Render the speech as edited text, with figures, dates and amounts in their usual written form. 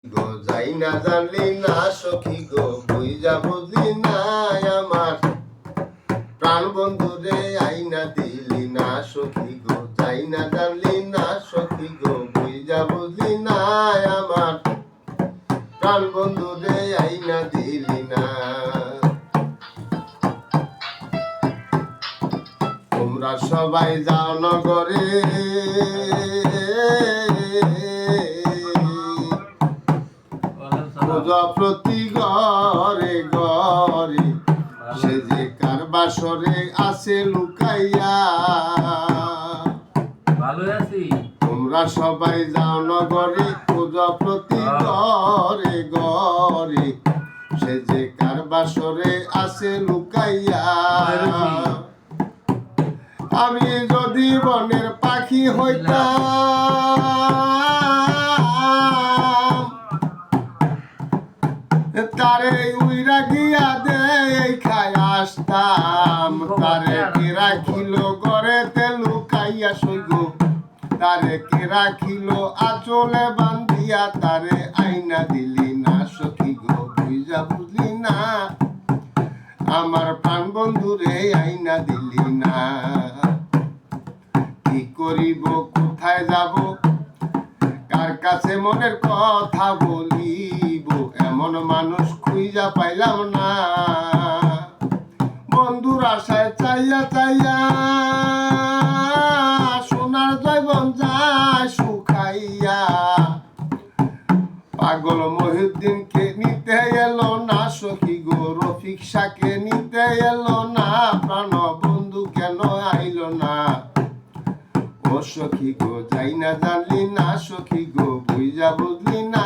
গো যাই না জানলি না সখী গো বুঝা বুঝলি না আমার প্রাণ বন্ধু রে আইনা দিলি না সখী গো যাই না জানলি না সখী গো বুঝা বুঝলি না আমার প্রাণ বন্ধু রে আইনা দিলি না। তোমরা সবাই যাও নগরে প্রতি ঘরে ঘরে সে যে কার বাসরে আছে লুকাইয়া। তোমরা সবাই যাও নগরে পূজা প্রতি ঘরে ঘরে সে যে কার বাসরে আছে লুকাইয়া। আমি যদি বনের পাখি হইতাম তারে উইরা গিয়া দে খাই আসতাম। তারে কে রাখিল গড়েতে লুকাইয়া সইগ তারে কে রাখিল আঁচলে বান্ধিয়া তারে আইনা দিলি না সখী গো বুঝা বুঝলি না আমার প্রাণ বন্ধু রে আইনা দিলি না। কি করিব কোথায় যাব কার কাছে মনের কথা বলিব এমন মানুষ খুঁজা পাইলাম না। বন্ধুর আশায় চাইয়া চাইয়া সোনার জৈবন যায় শুকাইয়া। পাগল মহিউদ্দিনকে নিতে এলো না সখী গো রফিক শাহকে নিতে এলো না প্রাণ বন্ধু কেন আইলো না। ও সখী গো যাই না জানলি না সখী গো বুঝা বুঝলি না।